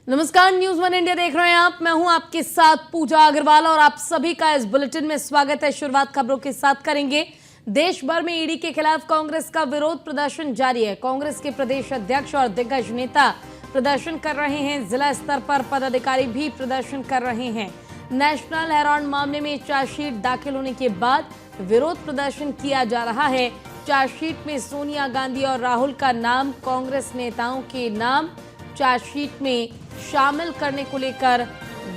नमस्कार, news one India देख रहे हैं आप। मैं हूं आपके साथ पूजा अग्रवाल और आप सभी का इस बुलेटिन में स्वागत है। शुरुआत खबरों के साथ करेंगे। देश भर में ईडी के खिलाफ कांग्रेस का विरोध प्रदर्शन जारी है। कांग्रेस के प्रदेश अध्यक्ष और दिग्गज नेता प्रदर्शन कर रहे हैं। जिला स्तर पर पदाधिकारी भी प्रदर्शन कर रहे हैं। नेशनल हेराल्ड मामले में चार्जशीट दाखिल होने के बाद विरोध प्रदर्शन किया जा रहा है। चार्जशीट में सोनिया गांधी और राहुल का नाम, कांग्रेस नेताओं के नाम चार्जशीट में शामिल करने को लेकर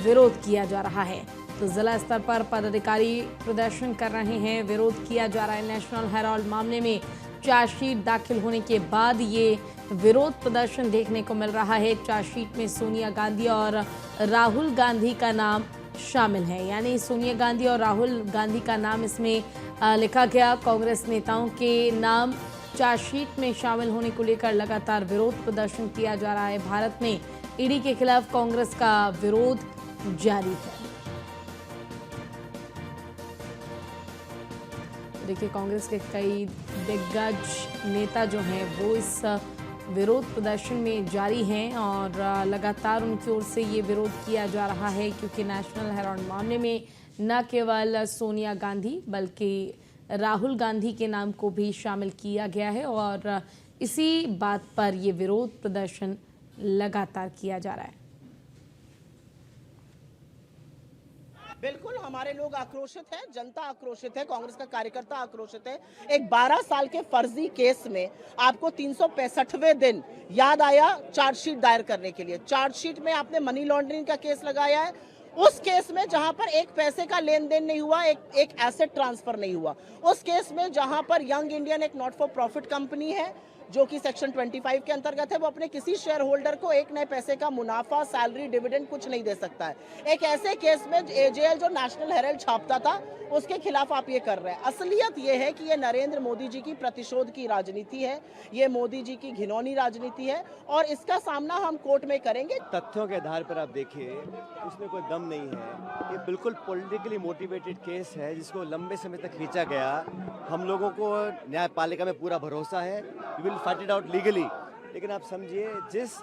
विरोध किया जा रहा है। तो जिला स्तर पर पदाधिकारी प्रदर्शन कर रहे हैं, विरोध किया जा रहा है। नेशनल हेराल्ड मामले में चार्जशीट दाखिल होने के बाद ये विरोध प्रदर्शन देखने को मिल रहा है। चार्जशीट में सोनिया गांधी और राहुल गांधी का नाम शामिल है, यानी सोनिया गांधी और राहुल गांधी का नाम इसमें लिखा गया। कांग्रेस नेताओं के नाम चार्जशीट में शामिल होने को लेकर लगातार विरोध प्रदर्शन किया जा रहा है। भारत में ईडी के खिलाफ कांग्रेस का विरोध जारी है। देखिए, कांग्रेस के कई दिग्गज नेता जो हैं वो इस विरोध प्रदर्शन में जारी हैं और लगातार उनकी ओर से ये विरोध किया जा रहा है, क्योंकि नेशनल हेराल्ड मामले में न केवल सोनिया गांधी बल्कि राहुल गांधी के नाम को भी शामिल किया गया है और इसी बात पर ये विरोध प्रदर्शन लगातार किया जा रहा है। बिल्कुल, हमारे लोग आक्रोशित हैं, जनता आक्रोशित है, कांग्रेस का कार्यकर्ता आक्रोशित है। एक 12 साल के फर्जी केस में आपको 365वें दिन याद आया चार्जशीट दायर करने के लिए। चार्जशीट में आपने मनी लॉन्ड्रिंग का केस लगाया है। उस केस में जहां पर एक पैसे का लेन देन नहीं हुआ, एक एसेट ट्रांसफर नहीं हुआ। उस केस में जहां पर यंग इंडियन एक नॉट फॉर प्रॉफिट कंपनी है जो कि सेक्शन 25 के अंतर्गत है, वो अपने किसी शेयर होल्डर को एक नए पैसे का मुनाफा, सैलरी, डिविडेंड कुछ नहीं दे सकता है। एक ऐसे केस में एजेएल जो नेशनल हेराल्ड छापता था उसके खिलाफ आप ये कर रहे हैं। असलियत ये है कि ये नरेंद्र मोदी जी की प्रतिशोध की राजनीति है, ये मोदी जी की घिनौनी राजनीति है और इसका सामना हम कोर्ट में करेंगे। तथ्यों के आधार पर आप देखिए, उसमें कोई दम नहीं है। ये बिल्कुल पॉलिटिकली मोटिवेटेड केस है जिसको लंबे समय तक खींचा गया। हम लोगों को न्यायपालिका में पूरा भरोसा है, we will fight it out legally. लेकिन आप समझिए, जिस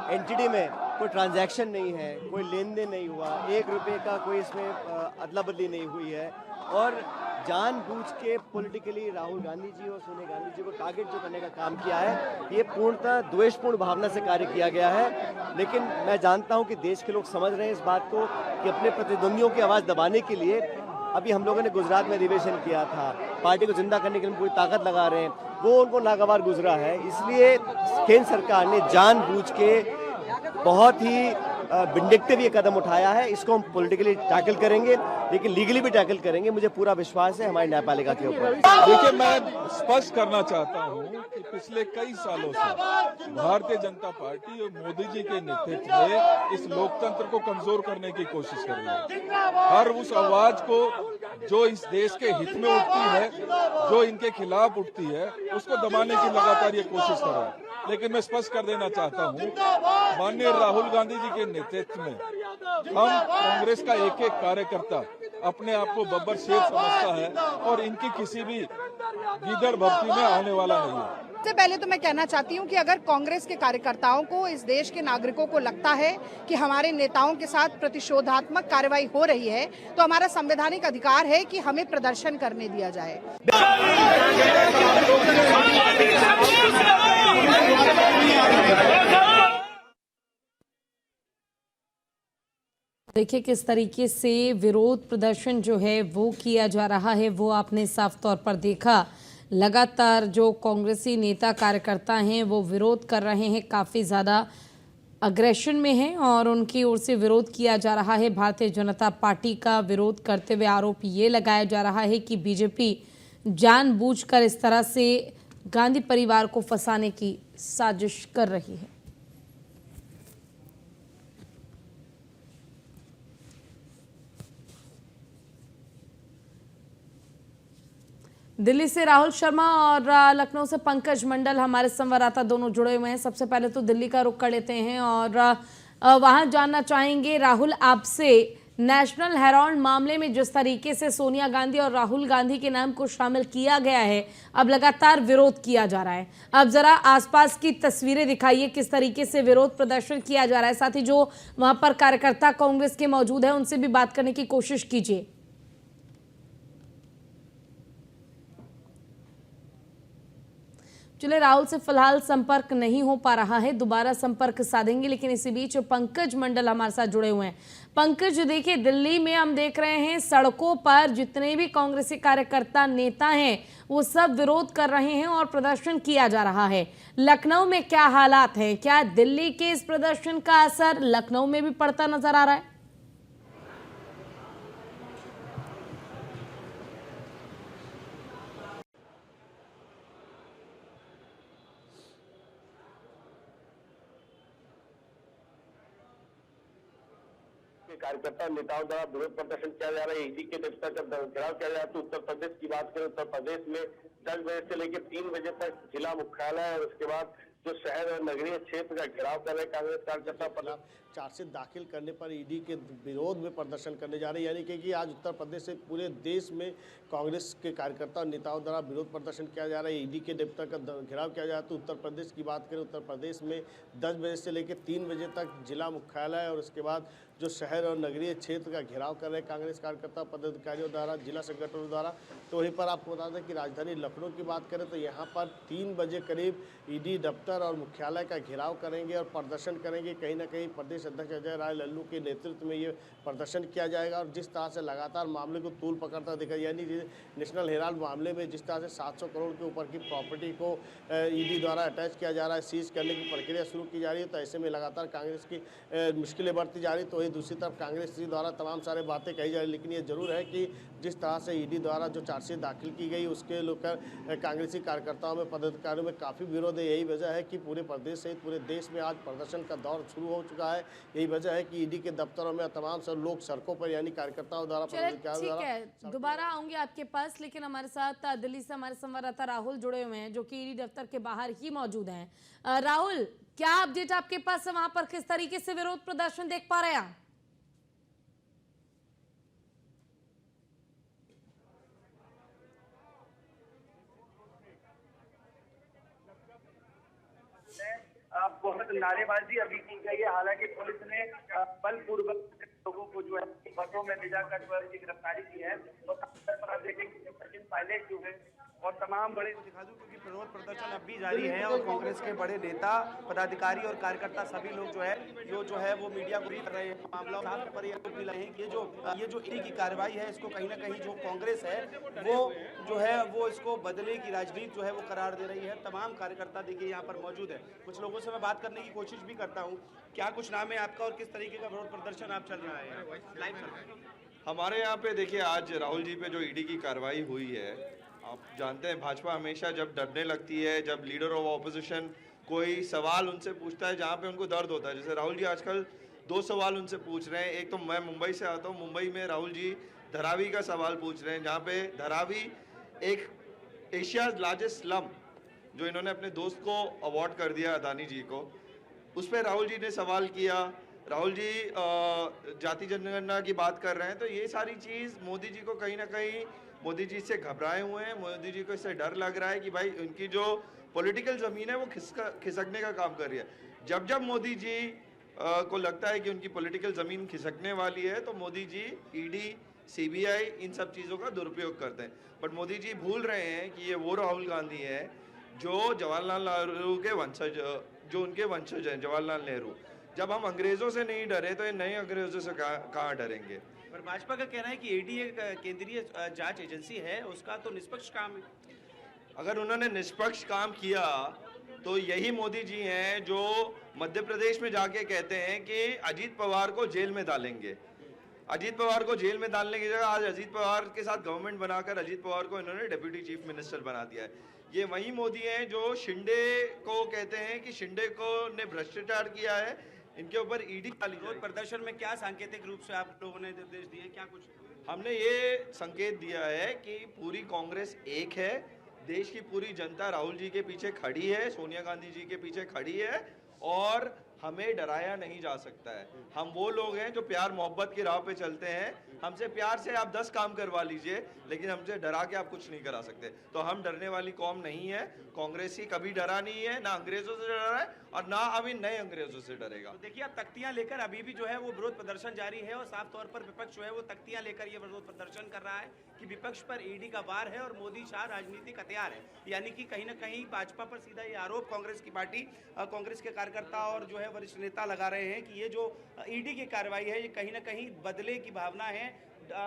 एंटिटी में कोई ट्रांजैक्शन नहीं है, कोई लेन देन नहीं हुआ, 1 रुपये का कोई इसमें अदला बदली नहीं हुई है और जानबूझ के पॉलिटिकली राहुल गांधी जी और सोनिया गांधी जी को टारगेट जो करने का काम किया है, ये पूर्णतः द्वेषपूर्ण भावना से कार्य किया गया है। लेकिन मैं जानता हूं कि देश के लोग समझ रहे हैं इस बात को कि अपने प्रतिद्वंदियों की आवाज़ दबाने के लिए अभी हम लोगों ने गुजरात में अधिवेशन किया था, पार्टी को जिंदा करने के लिए पूरी ताकत लगा रहे हैं, वो उनको नागवार गुजरा है। इसलिए केंद्र सरकार ने जानबूझ के बहुत ही विंडिक्टिव ये कदम उठाया है। इसको हम पॉलिटिकली टैकल करेंगे, लेकिन लीगली भी टैकल करेंगे। मुझे पूरा विश्वास है हमारी न्यायपालिका के ऊपर। देखिए, मैं स्पष्ट करना चाहता हूं कि पिछले कई सालों से भारतीय जनता पार्टी और मोदी जी के नेतृत्व में इस लोकतंत्र को कमजोर करने की कोशिश कर रही है। हर उस आवाज को जो इस देश के हित में उठती है, जो इनके खिलाफ उठती है, उसको दबाने की लगातार ये कोशिश कर रहा है। लेकिन मैं स्पष्ट कर देना चाहता हूं, माननीय राहुल गांधी जी के नेतृत्व में हम कांग्रेस का एक एक कार्यकर्ता अपने आप को बब्बर शेर समझता है और इनकी किसी भी गीदड़ भर्ती में आने वाला नहीं है। सबसे पहले तो मैं कहना चाहती हूं कि अगर कांग्रेस के कार्यकर्ताओं को, इस देश के नागरिकों को लगता है कि हमारे नेताओं के साथ प्रतिशोधात्मक कार्रवाई हो रही है, तो हमारा संवैधानिक अधिकार है कि हमें प्रदर्शन करने दिया जाए। देखिए, किस तरीके से विरोध प्रदर्शन जो है वो किया जा रहा है, वो आपने साफ तौर पर देखा। लगातार जो कांग्रेसी नेता कार्यकर्ता हैं वो विरोध कर रहे हैं, काफ़ी ज़्यादा अग्रेशन में हैं और उनकी ओर से विरोध किया जा रहा है। भारतीय जनता पार्टी का विरोध करते हुए आरोप ये लगाया जा रहा है कि बीजेपी जानबूझकर इस तरह से गांधी परिवार को फंसाने की साजिश कर रही है। दिल्ली से राहुल शर्मा और लखनऊ से पंकज मंडल हमारे संवाददाता दोनों जुड़े हुए हैं। सबसे पहले तो दिल्ली का रुख कर लेते हैं और वहां जानना चाहेंगे राहुल आपसे, नेशनल हेराल्ड मामले में जिस तरीके से सोनिया गांधी और राहुल गांधी के नाम को शामिल किया गया है, अब लगातार विरोध किया जा रहा है। अब जरा आसपास की तस्वीरें दिखाइए, किस तरीके से विरोध प्रदर्शन किया जा रहा है। साथ ही जो वहां पर कार्यकर्ता कांग्रेस के मौजूद है उनसे भी बात करने की कोशिश कीजिए। चलिए, राहुल से फिलहाल संपर्क नहीं हो पा रहा है, दोबारा संपर्क साधेंगे। लेकिन इसी बीच पंकज मंडल हमारे साथ जुड़े हुए हैं। पंकज, देखिए, दिल्ली में हम देख रहे हैं सड़कों पर जितने भी कांग्रेसी कार्यकर्ता नेता हैं वो सब विरोध कर रहे हैं और प्रदर्शन किया जा रहा है। लखनऊ में क्या हालात है? क्या दिल्ली के इस प्रदर्शन का असर लखनऊ में भी पड़ता नजर आ रहा है? कार्यकर्ता नेताओं द्वारा विरोध प्रदर्शन किया जा रहा है। ईडी के दफ्तर का घेराव किया जा रहा है। तो उत्तर प्रदेश की बात करें, उत्तर प्रदेश में 10 बजे से लेकर 3 बजे तक जिला मुख्यालय और उसके बाद जो शहर और नगरीय क्षेत्र का घेराव कर रहे कांग्रेस कार्यकर्ता चार्जशीट दाखिल करने पर ईडी के विरोध में प्रदर्शन करने जा रहे हैं। यानी कि आज उत्तर प्रदेश से पूरे देश में कांग्रेस के कार्यकर्ता और नेताओं द्वारा विरोध प्रदर्शन किया जा रहा है। ईडी के दफ्तर का घेराव किया जा रहा है। तो उत्तर प्रदेश की बात करें, उत्तर प्रदेश में 10 बजे से लेकर 3 बजे तक जिला मुख्यालय और उसके बाद जो शहर और नगरीय क्षेत्र का घेराव कर रहे कांग्रेस कार्यकर्ता पदाधिकारियों द्वारा, जिला संगठनों द्वारा। तो वहीं पर आपको बता दें कि राजधानी लखनऊ की बात करें तो यहाँ पर 3 बजे करीब ईडी दफ्तर और मुख्यालय का घेराव करेंगे और प्रदर्शन करेंगे। कहीं ना कहीं प्रदेश अध्यक्ष अजय राय लल्लू के नेतृत्व में ये प्रदर्शन किया जाएगा। और जिस तरह से लगातार मामले को तूल पकड़ता दिखा, यानी नेशनल हेराल्ड मामले में जिस तरह से 700 करोड़ के ऊपर की प्रॉपर्टी को ईडी द्वारा अटैच किया जा रहा है, सीज करने की प्रक्रिया शुरू की जा रही है। तो ऐसे में लगातार कांग्रेस की मुश्किलें बढ़ती जा रही। तो वही दूसरी तरफ कांग्रेस द्वारा तमाम सारे बातें कही जा रही। लेकिन ये जरूर है कि जिस तरह से ईडी द्वारा जो चार्जशीट दाखिल की गई उसके लेकर कांग्रेसी कार्यकर्ताओं में, पदाधिकारियों में काफ़ी विरोध है। यही वजह है कि पूरे प्रदेश सहित पूरे देश में आज प्रदर्शन का दौर शुरू हो चुका है। यही वजह है कि ईडी के दफ्तरों में तमाम सब लोग सड़कों पर, यानी कार्यकर्ताओं द्वारा, ठीक है, दोबारा आऊंगे आपके पास। लेकिन हमारे साथ दिल्ली से हमारे संवाददाता राहुल जुड़े हुए हैं जो कि ईडी दफ्तर के बाहर ही मौजूद हैं। राहुल, क्या अपडेट आपके पास है? वहां पर किस तरीके से विरोध प्रदर्शन देख पा रहे हैं आप? बहुत नारेबाजी अभी की गई है। हालांकि पुलिस ने बलपूर्वक लोगों को जो है बसों में ले जाकर जो है गिरफ्तारी की है। तो आप देखेंगे सचिन पायलट जो है और तमाम बड़े दिखा दूं क्योंकि विरोध प्रदर्शन अब भी जारी है और कांग्रेस के बड़े नेता, पदाधिकारी और कार्यकर्ता सभी लोग जो है वो मीडिया को कर रहे हैं। मामला पर ये आरोप मिला है कि ये जो ईडी की कार्रवाई है इसको कहीं ना कहीं जो कांग्रेस है वो जो है वो इसको बदले की राजनीति जो है वो करार दे रही है। तमाम कार्यकर्ता देखिए यहाँ पर मौजूद है। कुछ लोगों से मैं बात करने की कोशिश भी करता हूँ। क्या कुछ नाम है आपका और किस तरीके का विरोध प्रदर्शन आप चल रहा है लाइव? हमारे यहाँ पे देखिए, आज राहुल जी पे जो ईडी की कार्रवाई हुई है, आप जानते हैं भाजपा हमेशा जब डरने लगती है, जब लीडर ऑफ ऑपोजिशन कोई सवाल उनसे पूछता है जहाँ पे उनको दर्द होता है, जैसे राहुल जी आजकल 2 सवाल उनसे पूछ रहे हैं। एक तो मैं मुंबई से आता हूँ, मुंबई में राहुल जी धारावी का सवाल पूछ रहे हैं, जहाँ पे धारावी एक एशियाज लार्जेस्ट स्लम जो इन्होंने अपने दोस्त को अवार्ड कर दिया अदानी जी को, उस पर राहुल जी ने सवाल किया। राहुल जी जाति जनगणना की बात कर रहे हैं। तो ये सारी चीज़ मोदी जी को कहीं ना कहीं, मोदी जी से घबराए हुए हैं। मोदी जी को इससे डर लग रहा है कि भाई उनकी जो पॉलिटिकल ज़मीन है वो खिसकने का काम कर रही है। जब जब मोदी जी को लगता है कि उनकी पॉलिटिकल ज़मीन खिसकने वाली है तो मोदी जी ईडी, सीबीआई इन सब चीज़ों का दुरुपयोग करते हैं। बट मोदी जी भूल रहे हैं कि ये वो राहुल गांधी है जो जवाहरलाल नेहरू के वंशज, जो उनके वंशज हैं, जवाहरलाल नेहरू। जब हम अंग्रेज़ों से नहीं डरे तो ये नए अंग्रेज़ों से कहाँ डरेंगे? पर भाजपा का कहना है कि ईडी एक केंद्रीय जांच एजेंसी है, उसका तो निष्पक्ष काम है। अगर उन्होंने निष्पक्ष काम किया तो यही मोदी जी हैं जो मध्य प्रदेश में जाके कहते हैं कि अजीत पवार को जेल में डालेंगे। अजीत पवार को जेल में डालने की जगह आज अजीत पवार के साथ गवर्नमेंट बनाकर अजीत पवार को इन्होंने डिप्यूटी चीफ मिनिस्टर बना दिया है। ये वही मोदी हैं जो शिंदे को कहते हैं कि शिंदे को ने भ्रष्टाचार किया है, इनके ऊपर ईडी डाली। प्रदर्शन में क्या सांकेतिक रूप से आप लोगों ने निर्देश दिए, क्या कुछ? हमने ये संकेत दिया है कि पूरी कांग्रेस एक है, देश की पूरी जनता राहुल जी के पीछे खड़ी है, सोनिया गांधी जी के पीछे खड़ी है और हमें डराया नहीं जा सकता है। हम वो लोग हैं जो प्यार मोहब्बत की राह पे चलते हैं। हमसे प्यार से आप 10 काम करवा लीजिए, लेकिन हमसे डरा के आप कुछ नहीं करा सकते। तो हम डरने वाली कौम नहीं है। कांग्रेसी कभी डरा नहीं है, ना अंग्रेजों से डरा है और ना अभी नए अंग्रेजों से डरेगा। तो देखिए, अब तख्तियां लेकर अभी भी जो है वो विरोध प्रदर्शन जारी है और साफ तौर पर विपक्ष जो है वो तख्तियां लेकर ये विरोध प्रदर्शन कर रहा है कि विपक्ष पर ईडी का वार है और मोदी शाह राजनीतिक हथियार है। यानी कि कहीं ना कहीं भाजपा पर सीधा ये आरोप कांग्रेस की पार्टी, कांग्रेस के कार्यकर्ता और जो है वरिष्ठ नेता लगा रहे हैं कि ये जो ईडी की कार्रवाई है ये कहीं ना कहीं बदले की भावना है।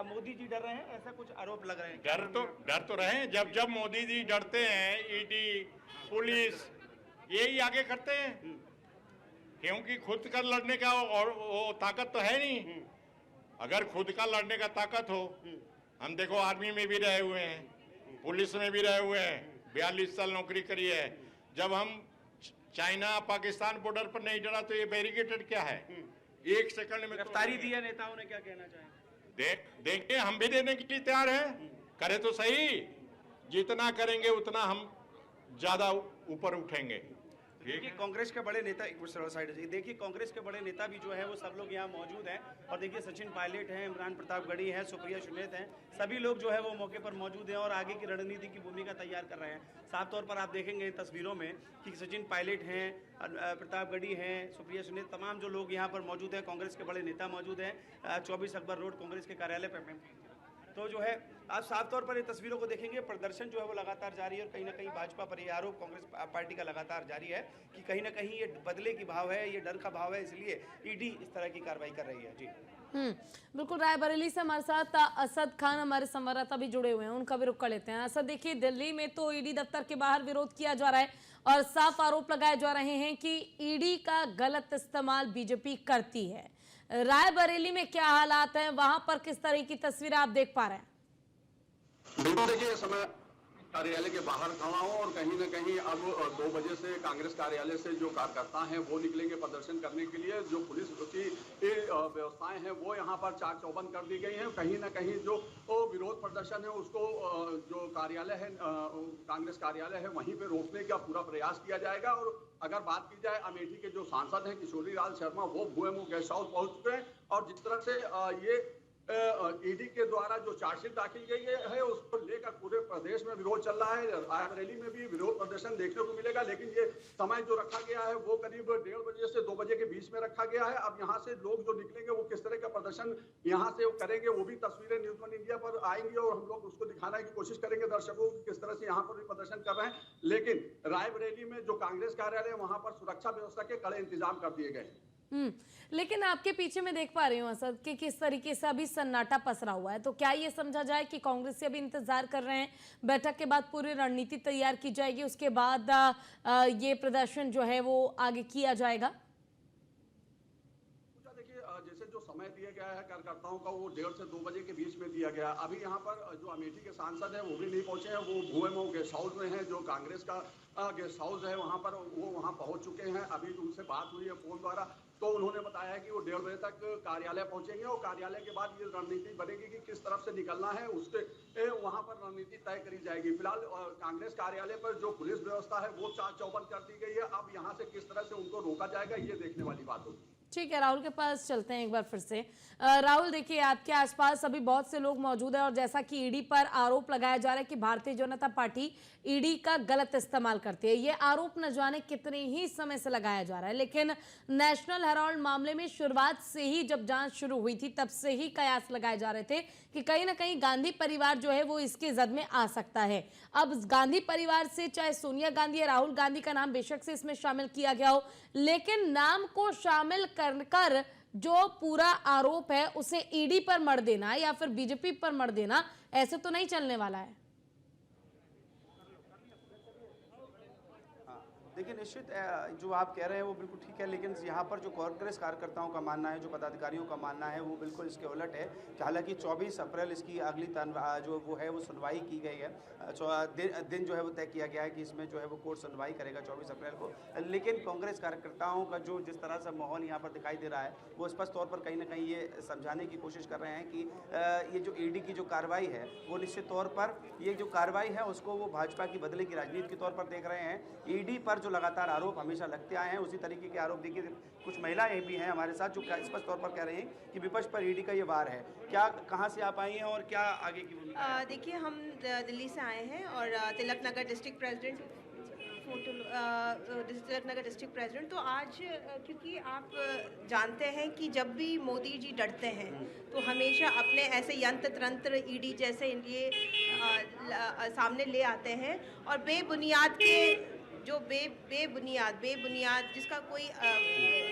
मोदी जी डर रहे हैं, ऐसा कुछ आरोप लग रहे हैं। डर तो रहे हैं। जब मोदी जी डरते हैं, ईडी पुलिस यही आगे करते हैं, क्योंकि खुद का लड़ने का और वो ताकत तो है नहीं। अगर खुद का लड़ने का ताकत हो, हम देखो आर्मी में भी रहे हुए हैं, पुलिस में भी रहे हुए हैं, 42 साल नौकरी करी है। जब हम चाइना पाकिस्तान बॉर्डर पर नहीं डरा तो ये बैरिकेटेड क्या है, 1 सेकंड में गिरफ्तारी दी है नेताओं ने, क्या कहना चाहेंगे? देखें, हम भी देने के लिए तैयार हैं। करे तो सही, जितना करेंगे उतना हम ज्यादा ऊपर उठेंगे। देखिए, कांग्रेस के बड़े नेता, एक साइड से देखिए, कांग्रेस के बड़े नेता भी जो है वो सब लोग यहाँ मौजूद हैं। और देखिए, सचिन पायलट हैं, इमरान प्रतापगढ़ी हैं, सुप्रिया सुनीत हैं, सभी लोग जो है वो मौके पर मौजूद हैं और आगे की रणनीति की भूमिका तैयार कर रहे हैं। साफ तौर पर आप देखेंगे तस्वीरों में कि सचिन पायलट हैं, प्रतापगढ़ी हैं, सुप्रिया सुनीत, तमाम जो लोग यहाँ पर मौजूद हैं, कांग्रेस के बड़े नेता मौजूद हैं 24 अकबर रोड कांग्रेस के कार्यालय पर। तो जो है आप साफ तौर पर ये तस्वीरों को देखेंगे, प्रदर्शन जो है वो लगातार जारी है और कहीं ना कहीं भाजपा पर ये आरोप कांग्रेस पार्टी का लगातार जारी है कि कहीं ना कहीं ये बदले की भाव है, ये डर का भाव है, इसलिए ईडी इस तरह की कार्रवाई कर रही है। जी बिल्कुल। रायबरेली से हमारे साथ असद खान हमारे संवाददाता भी जुड़े हुए हैं, उनका भी रुख कर लेते हैं। असद, देखिए, दिल्ली में तो ईडी दफ्तर के बाहर विरोध किया जा रहा है और साफ आरोप लगाए जा रहे हैं कि ईडी का गलत इस्तेमाल बीजेपी करती है। रायबरेली में क्या हालात हैं, वहां पर किस तरह की तस्वीरें आप देख पा रहे हैं? बिल्कुल, देखिए, इस समय कार्यालय के बाहर खड़ा हूं और कहीं न कहीं अब 2 बजे से कांग्रेस कार्यालय से जो कार्यकर्ता हैं वो निकलेंगे प्रदर्शन करने के लिए। जो पुलिस की व्यवस्थाएं हैं वो यहाँ पर चाक चौबंद कर दी गई हैं। कहीं न कहीं जो विरोध प्रदर्शन है उसको जो कार्यालय है, कांग्रेस कार्यालय है, वहीं पे रोकने का पूरा प्रयास किया जाएगा। और अगर बात की जाए अमेठी के जो सांसद हैं किशोरी लाल शर्मा, वो भूएमो गेस्ट हाउस पहुंच चुके हैं और जिस तरह से ये ईडी के द्वारा जो चार्जशीट दाखिल की है उसको लेकर पूरे प्रदेश में विरोध चल रहा है। रायबरेली में भी विरोध प्रदर्शन देखने को मिलेगा, लेकिन ये समय जो रखा गया है वो करीब 1:30 बजे से 2 बजे के बीच में रखा गया है। अब यहाँ से लोग जो निकलेंगे वो किस तरह का प्रदर्शन यहाँ से करेंगे, वो भी तस्वीरें न्यूज़ वन इंडिया पर आएंगी और हम लोग उसको दिखाने की कोशिश करेंगे दर्शकों को किस तरह से यहाँ पर भी प्रदर्शन कर रहे हैं। लेकिन रायबरेली में जो कांग्रेस कार्यालय है वहां पर सुरक्षा व्यवस्था के कड़े इंतजाम कर दिए गए। लेकिन आपके पीछे मैं देख पा रही हूँ असद कि किस तरीके से अभी सन्नाटा पसरा हुआ है, तो क्या ये समझा जाए कि कांग्रेस से अभी इंतजार कर रहे हैं, बैठक के बाद पूरी रणनीति तैयार की जाएगी, उसके बाद ये प्रदर्शन जो है वो आगे किया जाएगा? देखिए, जैसे जो समय दिया गया है कार्यकर्ताओं का वो 1:30 से 2 बजे के बीच में दिया गया। अभी यहाँ पर जो अमेठी के सांसद हैं वो भी नहीं पहुंचे हैं, वो भूएमो गेस्ट हाउस में हैं, जो कांग्रेस का गेस्ट हाउस है वहाँ पर, वो वहाँ पहुंच चुके हैं। अभी उनसे बात हुई है फोन द्वारा, तो उन्होंने बताया है कि वो 1:30 बजे तक कार्यालय पहुंचेंगे और कार्यालय के बाद ये रणनीति बनेगी कि किस तरफ से निकलना है, उसके वहाँ पर रणनीति तय करी जाएगी। फिलहाल कांग्रेस कार्यालय पर जो पुलिस व्यवस्था है वो चाक चौबंद कर दी गई है। अब यहाँ से किस तरह से उनको रोका जाएगा ये देखने वाली बात होगी। ठीक है, राहुल के पास चलते हैं एक बार फिर से। राहुल, देखिए, आपके आसपास अभी बहुत से लोग मौजूद हैं और जैसा कि ईडी पर आरोप लगाया जा रहा है कि भारतीय जनता पार्टी ईडी का गलत इस्तेमाल करती है, ये आरोप न जाने कितने ही समय से लगाया जा रहा है, लेकिन नेशनल हेराल्ड मामले में शुरुआत से ही जब जांच शुरू हुई थी तब से ही कयास लगाए जा रहे थे कि कहीं ना कहीं गांधी परिवार जो है वो इसके जद में आ सकता है। अब गांधी परिवार से चाहे सोनिया गांधी या राहुल गांधी का नाम बेशक से इसमें शामिल किया गया हो, लेकिन नाम को शामिल कर जो पूरा आरोप है उसे ईडी पर मढ़ देना या फिर बीजेपी पर मढ़ देना, ऐसे तो नहीं चलने वाला है। देखिए, निश्चित जो आप कह रहे हैं वो बिल्कुल ठीक है, लेकिन यहाँ पर जो कांग्रेस कार्यकर्ताओं का मानना है, जो पदाधिकारियों का मानना है वो बिल्कुल इसके उलट है कि हालांकि 24 अप्रैल इसकी अगली जो वो है वो सुनवाई की गई है, दिन जो है वो तय किया गया है कि इसमें जो है वो कोर्ट सुनवाई करेगा 24 अप्रैल को। लेकिन कांग्रेस कार्यकर्ताओं का जो जिस तरह से माहौल यहाँ पर दिखाई दे रहा है वो स्पष्ट तौर पर कहीं ना कहीं ये समझाने की कोशिश कर रहे हैं कि ये जो ईडी की जो कार्रवाई है वो निश्चित तौर पर ये जो कार्रवाई है उसको वो भाजपा की बदले की राजनीति के तौर पर देख रहे हैं। ईडी पर जो लगातार आरोप हमेशा लगते आए हैं उसी तरीके के आरोप देखिए कुछ महिलाएं भी हैं हमारे साथ जो स्पष्ट तौर पर कह रही हैं कि विपक्ष पर ईडी का ये वार है। क्या कहाँ से आप आई हैं और क्या आगे की भूमिका? देखिए हम दिल्ली से आए हैं और तिलक नगर डिस्ट्रिक्ट प्रेसिडेंट तो आज क्योंकि आप जानते हैं कि जब भी मोदी जी डरते हैं तो हमेशा अपने ऐसे यंत्र तंत्र ईडी जैसे ये सामने ले आते हैं और बेबुनियाद के जो बेबुनियाद जिसका कोई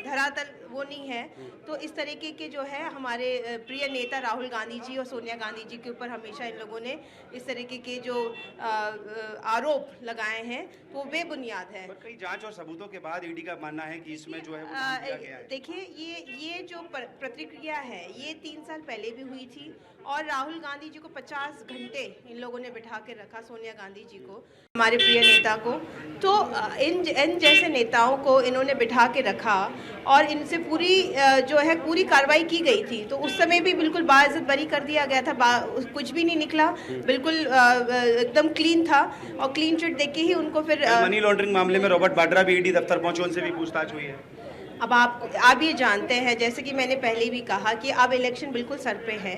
धरातल वो नहीं है, तो इस तरीके के जो है हमारे प्रिय नेता राहुल गांधी जी और सोनिया गांधी जी के ऊपर हमेशा इन लोगों ने इस तरीके के जो आरोप लगाए हैं तो वो बेबुनियाद है। कई जांच और सबूतों के बाद ईडी का मानना है कि इसमें जो है वो काम किया गया है। देखिए ये जो प्रतिक्रिया है ये 3 साल पहले भी हुई थी और राहुल गांधी जी को 50 घंटे इन लोगों ने बिठा के रखा, सोनिया गांधी जी को, हमारे प्रिय नेता को। तो इन जैसे नेताओं को इन्होंने बिठा के रखा और इनसे पूरी जो है पूरी कार्रवाई की गई थी। तो उस समय भी बिल्कुल बाइज्जत बरी कर दिया गया था, कुछ भी नहीं निकला, बिल्कुल एकदम क्लीन था और क्लीन चिट देख के ही उनको फिर मनी लॉन्ड्रिंग मामले में रॉबर्ट वाड्रा भी ईडी दफ्तर पहुंचे, उनसे भी पूछताछ हुई है। अब आप ये जानते हैं जैसे कि मैंने पहले भी कहा कि अब इलेक्शन बिल्कुल सर पे है,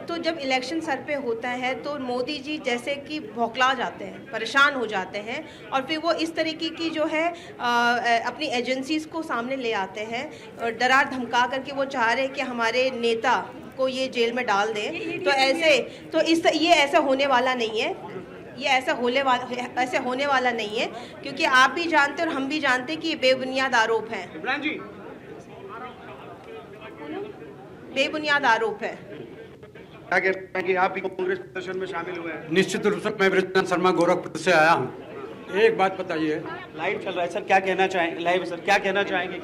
तो जब इलेक्शन सर पे होता है तो मोदी जी जैसे कि भौखला जाते हैं, परेशान हो जाते हैं और फिर वो इस तरीके की जो है अपनी एजेंसीज को सामने ले आते हैं और डरा धमका करके वो चाह रहे हैं कि हमारे नेता को ये जेल में डाल दें। तो ये ऐसा होने वाला नहीं है, ये ऐसा होने वाला नहीं है, क्योंकि आप भी जानते और हम भी जानते हैं कि ये बेबुनियाद आरोप हैं। इमरान जी, बेबुनियाद आरोप है। क्या कहते हैं कि आप भी कांग्रेस प्रदर्शन में शामिल हुए हैं? निश्चित रूप से मैं बृजनंदन शर्मा गोरखपुर से आया हूँ। एक बात बताइए, लाइव चल रहा है सर, क्या कहना चाहेंगे? लाइव सर क्या कहना चाहेंगे?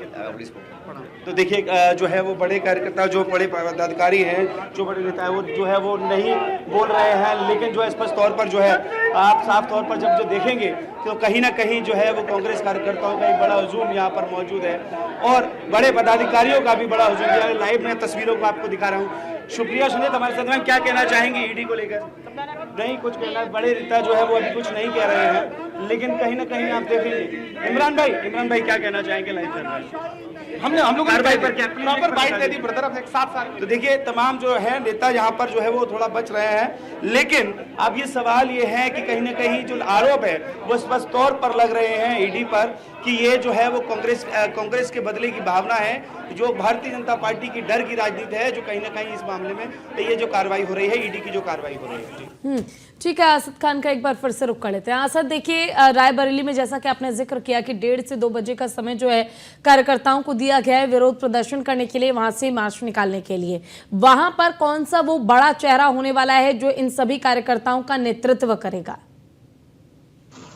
तो देखिए जो है वो बड़े कार्यकर्ता, जो बड़े पदाधिकारी हैं, जो बड़े नेता हैं, वो जो है वो नहीं बोल रहे हैं, लेकिन जो है स्पष्ट तौर पर जो है आप साफ तौर पर जब जो देखेंगे तो कहीं ना कहीं जो है वो कांग्रेस कार्यकर्ताओं का एक बड़ा हुजूम यहाँ पर मौजूद है और बड़े पदाधिकारियों का भी बड़ा हुजूम है। लाइव में तस्वीरों को आपको दिखा रहा हूँ। शुक्रिया सुनीत, हमारे साथ में क्या कहना चाहेंगे ईडी को लेकर? नहीं कुछ कहना, बड़े नेता जो है वो अभी कुछ नहीं कह रहे हैं, लेकिन कहीं ना कहीं आप देखेंगे। इमरान भाई क्या कहना चाहेंगे? लाइव कर रहे हैं हम लोग कार्रवाई पर क्या प्रॉपर बाइट दे दी ब्रदर अब एक साथ। तो देखिए तमाम जो है नेता यहाँ पर जो है वो थोड़ा बच रहे हैं, लेकिन अब ये सवाल ये है कि कहीं ना कहीं जो आरोप है वो स्पष्ट तौर पर लग रहे हैं ईडी पर कि ये जो है वो कांग्रेस के बदले की भावना है, जो भारतीय जनता पार्टी की डर की राजनीति है, जो कहीं ना कहीं इस मामले में ये जो कार्रवाई हो रही है, ईडी की जो कार्रवाई हो रही है। ठीक है, आसद खान का एक बार फिर से रुख कर लेते हैं। आसद, देखिए रायबरेली में जैसा कि आपने जिक्र किया कि 1:30 से 2 बजे का समय जो है कार्यकर्ताओं को दिया गया है विरोध प्रदर्शन करने के लिए, वहां से मार्च निकालने के लिए। वहां पर कौन सा वो बड़ा चेहरा होने वाला है जो इन सभी कार्यकर्ताओं का नेतृत्व करेगा?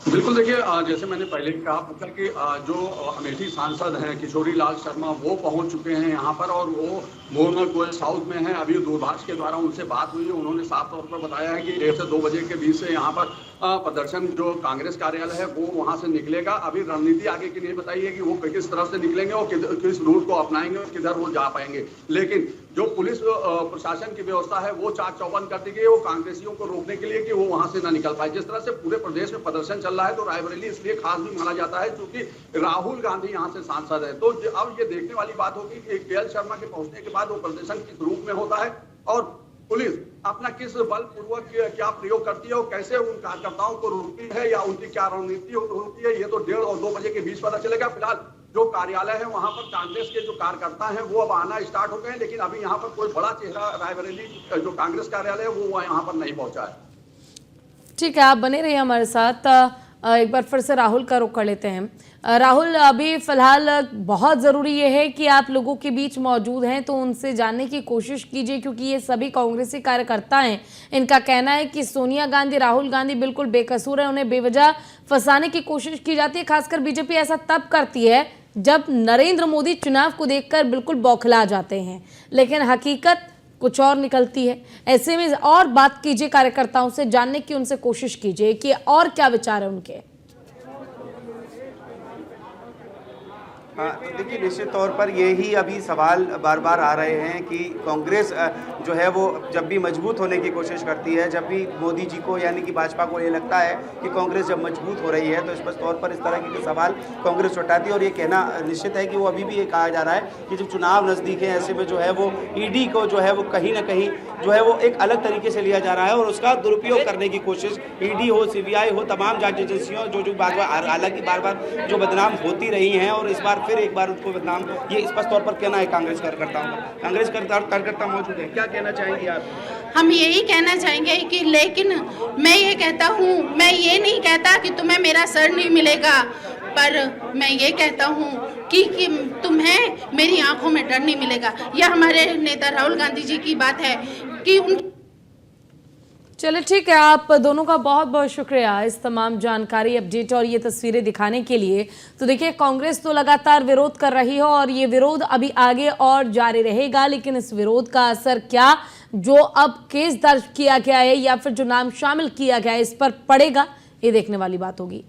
बिल्कुल, देखिए जैसे मैंने पहले भी कहा मतलब कि जो अमेठी सांसद हैं किशोरी लाल शर्मा वो पहुंच चुके हैं यहाँ पर और वो मोहनल गोयल साउथ में हैं। अभी दूरभाष के द्वारा उनसे बात हुई है, उन्होंने साफ तौर पर बताया है कि 1:30 से 2 बजे के बीच से यहाँ पर प्रदर्शन जो कांग्रेस कार्यालय है वो वहाँ से निकलेगा। अभी रणनीति आगे की नहीं बताई है कि वो किस तरह से निकलेंगे और किस रूट को अपनाएंगे और किधर वो जा पाएंगे, लेकिन जो पुलिस प्रशासन की व्यवस्था है वो चाक चौबंद कर दी गई है वो कांग्रेसियों को रोकने के लिए कि वो वहां से ना निकल पाए। जिस तरह से पूरे प्रदेश में प्रदर्शन चल रहा है तो रायबरेली इसलिए खास भी माना जाता है क्योंकि राहुल गांधी यहाँ से सांसद है। तो अब ये देखने वाली बात होगी कि केएल शर्मा के पहुंचने के बाद वो प्रदर्शन किस रूप में होता है और पुलिस अपना किस बलपूर्वक क्या प्रयोग करती है और कैसे उन कार्यकर्ताओं को रोकती है या उनकी क्या रणनीति होती है, ये तो 1:30 और 2 बजे के बीच पता चलेगा। फिलहाल जो कार्यालय है वहां पर कांग्रेस के जो कार्यकर्ता हैं वो अब आना स्टार्ट हो गए हैं, लेकिन अभी यहाँ पर कोई बड़ा चेहरा रायबरेली जो कांग्रेस कार्यालय है वो यहाँ पर नहीं पहुंचा है। ठीक है, आप बने रहिए हमारे साथ। एक बार फिर से राहुल का रुख कर लेते हैं। राहुल, अभी फिलहाल बहुत ज़रूरी ये है कि आप लोगों के बीच मौजूद हैं तो उनसे जानने की कोशिश कीजिए, क्योंकि ये सभी कांग्रेसी कार्यकर्ता हैं। इनका कहना है कि सोनिया गांधी, राहुल गांधी बिल्कुल बेकसूर है, उन्हें बेवजह फंसाने की कोशिश की जाती है। खासकर बीजेपी ऐसा तब करती है जब नरेंद्र मोदी चुनाव को देखकर बिल्कुल बौखला जाते हैं, लेकिन हकीकत कुछ और निकलती है। ऐसे में और बात कीजिए कार्यकर्ताओं से, जानने की उनसे कोशिश कीजिए कि और क्या विचार है उनके। हाँ, तो देखिए निश्चित तौर पर यही अभी सवाल बार बार आ रहे हैं कि कांग्रेस जो है वो जब भी मजबूत होने की कोशिश करती है, जब भी मोदी जी को यानी कि भाजपा को ये लगता है कि कांग्रेस जब मजबूत हो रही है तो स्पष्ट तौर पर इस तरह के सवाल कांग्रेस उठाती है। और ये कहना निश्चित है कि वो अभी भी ये कहा जा रहा है कि जब चुनाव नज़दीक है ऐसे में जो है वो ईडी को जो है वो कहीं ना कहीं जो है वो एक अलग तरीके से लिया जा रहा है और उसका दुरुपयोग करने की कोशिश ईडी हो, सीबीआई हो, तमाम जांच एजेंसियों जो बार बार हालांकि बार बार जो बदनाम होती रही हैं और इस बार फिर एक बार उनको बदनाम, ये स्पष्ट तौर पर कहना है कांग्रेस कार्यकर्ताओं का। कांग्रेस कार्यकर्ता मौजूद है, क्या कहना चाहेंगे आप? हम यही कहना चाहेंगे कि लेकिन मैं ये कहता हूँ, मैं ये नहीं कहता कि तुम्हें मेरा सर नहीं मिलेगा, पर मैं ये कहता हूँ कि तुम्हें मेरी आंखों में डर नहीं मिलेगा। यह हमारे नेता राहुल गांधी जी की बात है कि उन चलिए ठीक है, आप दोनों का बहुत बहुत शुक्रिया इस तमाम जानकारी, अपडेट और ये तस्वीरें दिखाने के लिए। तो देखिए, कांग्रेस तो लगातार विरोध कर रही है और ये विरोध अभी आगे और जारी रहेगा, लेकिन इस विरोध का असर क्या जो अब केस दर्ज किया गया है या फिर जो नाम शामिल किया गया है इस पर पड़ेगा, ये देखने वाली बात होगी।